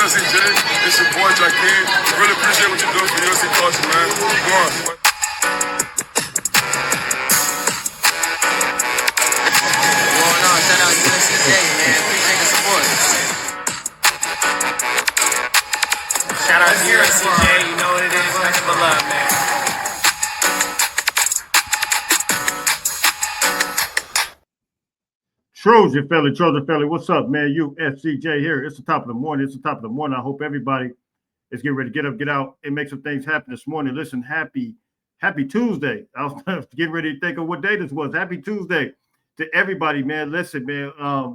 USC Jay. It's your boy Jakeem. Really appreciate what you do for USC culture, man. Come on. Going on, shout out USC Jay, man. Appreciate the support. Shout out to USC Jay. You know what it is. Nothing but love, man. Trojan Felly, what's up, man? USCJ here. It's the top of the morning. I hope everybody is getting ready to get up, get out, and make some things happen this morning. Listen, happy Tuesday. I was getting ready to think of what day this was. Happy Tuesday to everybody, man. Listen, man,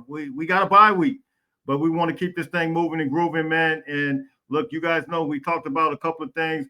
we got a bye week, but we want to keep this thing moving and grooving, man. And look, you guys know we talked about a couple of things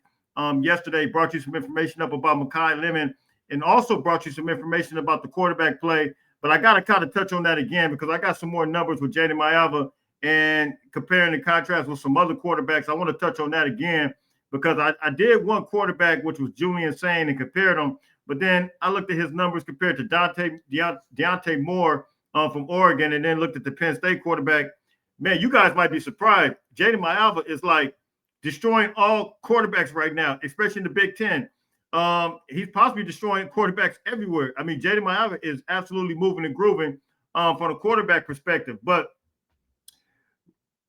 yesterday, brought you some information up about Makai Lemon, and also brought you some information about the quarterback play. But I got to kind of touch on that again because I got some more numbers with Jaden Maiava and comparing the contrast with some other quarterbacks. I want to touch on that again because I did one quarterback, which was Julian Sain, and compared them. But then I looked at his numbers compared to Deontay Moore from Oregon, and then looked at the Penn State quarterback. Man, you guys might be surprised. Jaden Maiava is like destroying all quarterbacks right now, especially in the Big Ten. He's possibly destroying quarterbacks everywhere. I mean, Jaden Maiava is absolutely moving and grooving from a quarterback perspective. But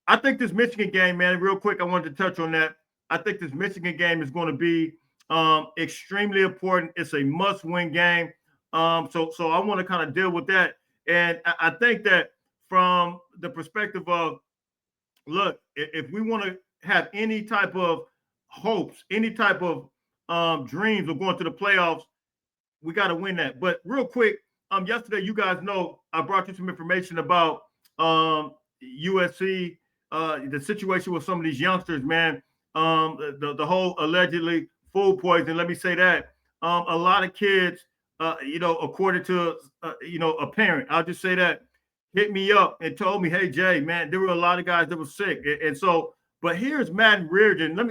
I think this Michigan game, man, real quick, I wanted to touch on that. I think this Michigan game is going to be extremely important. It's a must-win game. So I want to kind of deal with that. And I think that from the perspective of, look, if we want to have any type of hopes, any type of dreams of going to the playoffs, we got to win that. But real quick, yesterday, you guys know I brought you some information about USC, the situation with some of these youngsters, man. The whole allegedly food poison. Let me say that a lot of kids, according to a parent, I'll just say that, hit me up and told me, hey Jay, man, there were a lot of guys that were sick, and so. But here's Madden Reardon. Let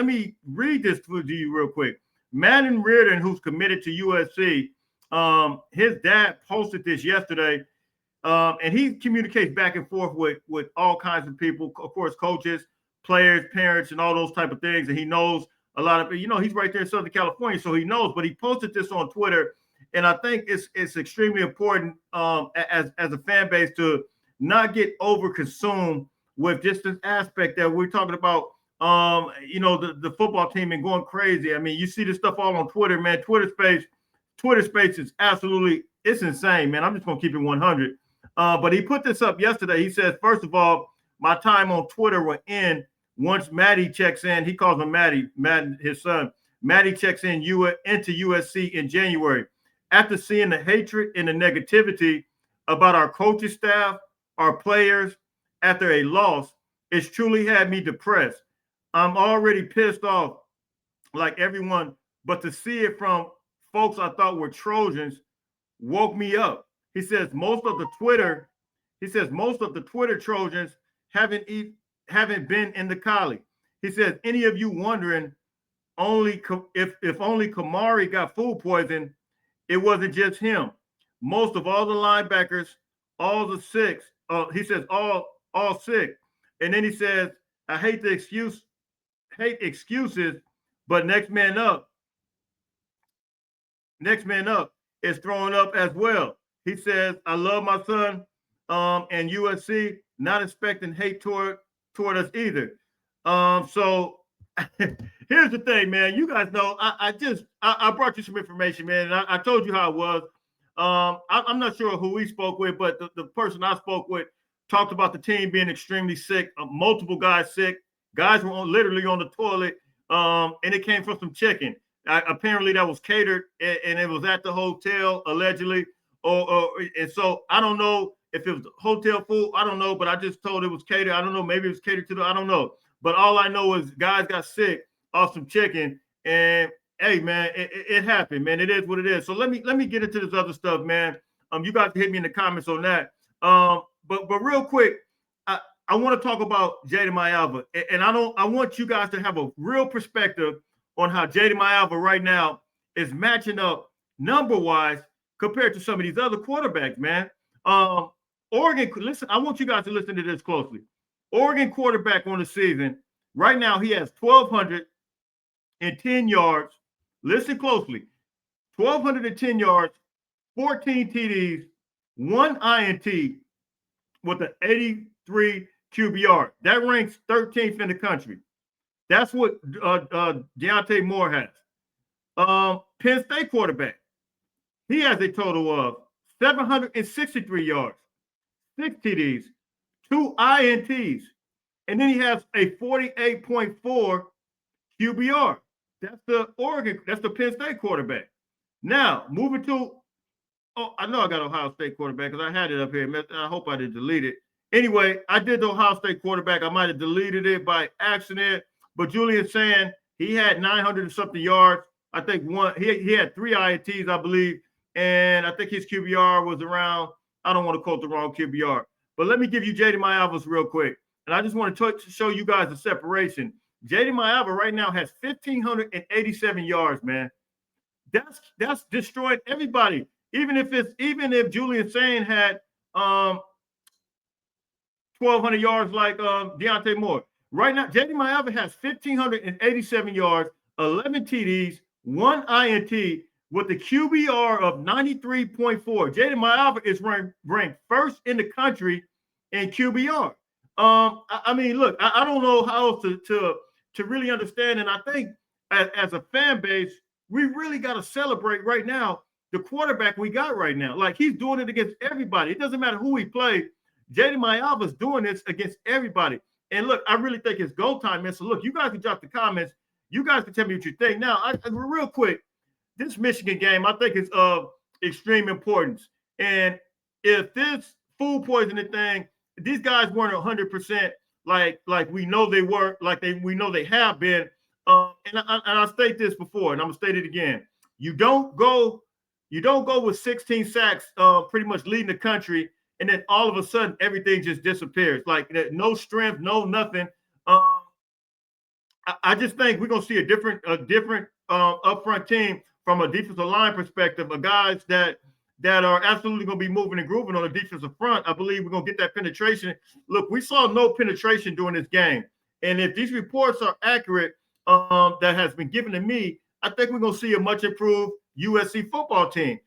me read this to you real quick. Madden Reardon, who's committed to USC, his dad posted this yesterday, and he communicates back and forth with all kinds of people, of course, coaches, players, parents, and all those type of things. And he knows a lot of, he's right there in Southern California, so he knows. But he posted this on Twitter, and I think it's extremely important as a fan base to not get over consumed with just this aspect that we're talking about, the football team and going crazy. I mean, you see this stuff all on Twitter, man. Twitter space is absolutely, it's insane, man. I'm just going to keep it 100. But he put this up yesterday. He says, first of all, my time on Twitter will end once Maddie checks in. He calls him Maddie, his son. Maddie checks in into USC in January. After seeing the hatred and the negativity about our coaching staff, our players, after a loss, it's truly had me depressed. I'm already pissed off like everyone, but to see it from folks I thought were Trojans woke me up. He says most of the Twitter Trojans haven't been in the college. He says, any of you wondering if only Kamari got food poison, it wasn't just him. Most of all the linebackers, all the six, he says all sick. And then he says, I hate excuses, but next man up is throwing up as well. He says, I love my son and USC, not expecting hate toward us either. So here's the thing, man. You guys know I brought you some information, man. And I told you how it was. I'm not sure who we spoke with, but the person I spoke with talked about the team being extremely sick, multiple guys sick. Guys were literally on the toilet, and it came from some chicken. Apparently that was catered, and it was at the hotel, allegedly. And so I don't know if it was hotel food. I don't know, but I just told it was catered. I don't know. Maybe it was catered to I don't know. But all I know is guys got sick off some chicken, and hey, man, it happened, man. It is what it is. So let me get into this other stuff, man. You guys can hit me in the comments on that. But real quick, I want to talk about Jaden Maiava, and I want you guys to have a real perspective on how Jaden Maiava right now is matching up number-wise compared to some of these other quarterbacks, man. Oregon, listen, I want you guys to listen to this closely. Oregon quarterback on the season. Right now, he has 1,210 yards. Listen closely. 1,210 yards, 14 TDs, 1 INT with an 83 QBR. That ranks 13th in the country. That's what Deontay Moore has. Penn State quarterback. He has a total of 763 yards, 6 TDs, 2 INTs, and then he has a 48.4 QBR. That's the Penn State quarterback. Now, moving to, I know I got Ohio State quarterback because I had it up here. I hope I didn't delete it. Anyway, I did the Ohio State quarterback. I might have deleted it by accident, but Julian's saying he had 900 and something yards. I think he had 3 INTs, I believe, and I think his QBR was around, I don't want to quote the wrong QBR, but let me give you J.D. Mayavas real quick. And I just want to show you guys the separation. J.D. Mayava right now has 1,587 yards, man. That's destroyed everybody. Even if Julian Sane had 1,200 yards like Deontay Moore. Right now, J.D. Mayava has 1,587 yards, 11 TDs, 1 INT with the QBR of 93.4. J.D. Mayava is ranked first in the country in QBR. I mean, look, I don't know how else to really understand, and I think as a fan base, we really got to celebrate right now the quarterback we got right now. Like, he's doing it against everybody. It doesn't matter who he played. J.D. Mayava's doing this against everybody. And look, I really think it's go time, man. So look, you guys can drop the comments. You guys can tell me what you think. Now, real quick, this Michigan game, I think is of extreme importance. And if this food poisoning thing, these guys weren't 100% like we know they were, we know they have been. And I state this before, and I'm gonna state it again. You don't go with 16 sacks, pretty much leading the country, and then all of a sudden everything just disappears. Like, no strength, no nothing. I just think we're gonna see a different upfront team from a defensive line perspective, of guys that are absolutely going to be moving and grooving on the defensive front. I believe we're going to get that penetration. Look, we saw no penetration during this game. And if these reports are accurate, that has been given to me, I think we're going to see a much improved USC football team.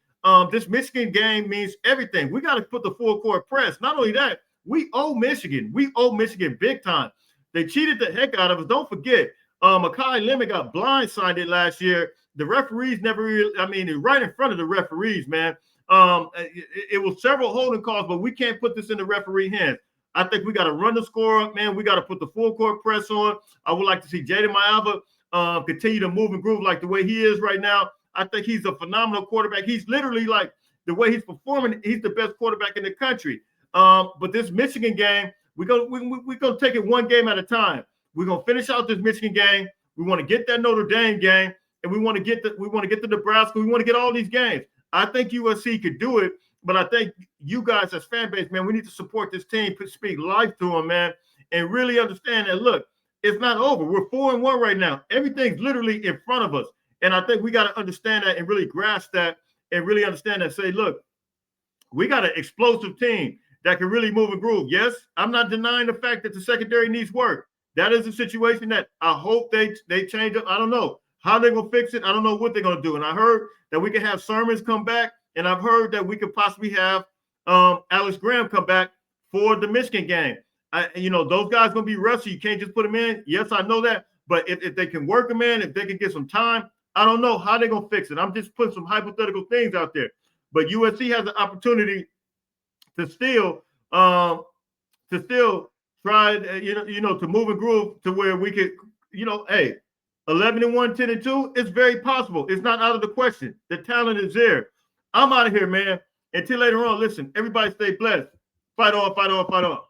This Michigan game means everything. We got to put the full court press. Not only that, we owe Michigan. We owe Michigan big time. They cheated the heck out of us. Don't forget, Makai Lemon got blindsided last year. The referees never really, I mean, right in front of the referees, man. It was several holding calls, but we can't put this in the referee hands. I think we got to run the score up, man. We got to put the full court press on. I would like to see J.D. Mayava continue to move and groove like the way he is right now. I think he's a phenomenal quarterback. He's literally, like, the way he's performing, he's the best quarterback in the country. But this Michigan game, we're gonna take it one game at a time. We're gonna finish out this Michigan game. We want to get that Notre Dame game, and we want to get the Nebraska. We want to get all these games. I think USC could do it, but I think you guys as fan base, man, we need to support this team, speak life to them, man, and really understand that, look, it's not over. We're 4-1 right now. Everything's literally in front of us. And I think we got to understand that and really grasp that and really understand that. Say, look, we got an explosive team that can really move and groove. Yes, I'm not denying the fact that the secondary needs work. That is a situation that I hope they change up. I don't know how they're going to fix it. I don't know what they're going to do. And I heard that we can have Sermons come back, and I've heard that we could possibly have Alex Graham come back for the Michigan game. Those guys going to be rusty. You can't just put them in. Yes, I know that. But if they can work them in, if they can get some time, I don't know how they're going to fix it. I'm just putting some hypothetical things out there. But USC has an opportunity to still try, to move and groove to where we could, hey, 11-1, 10-2, it's very possible. It's not out of the question. The talent is there. I'm out of here, man. Until later on, listen, everybody stay blessed. Fight on, fight on, fight on.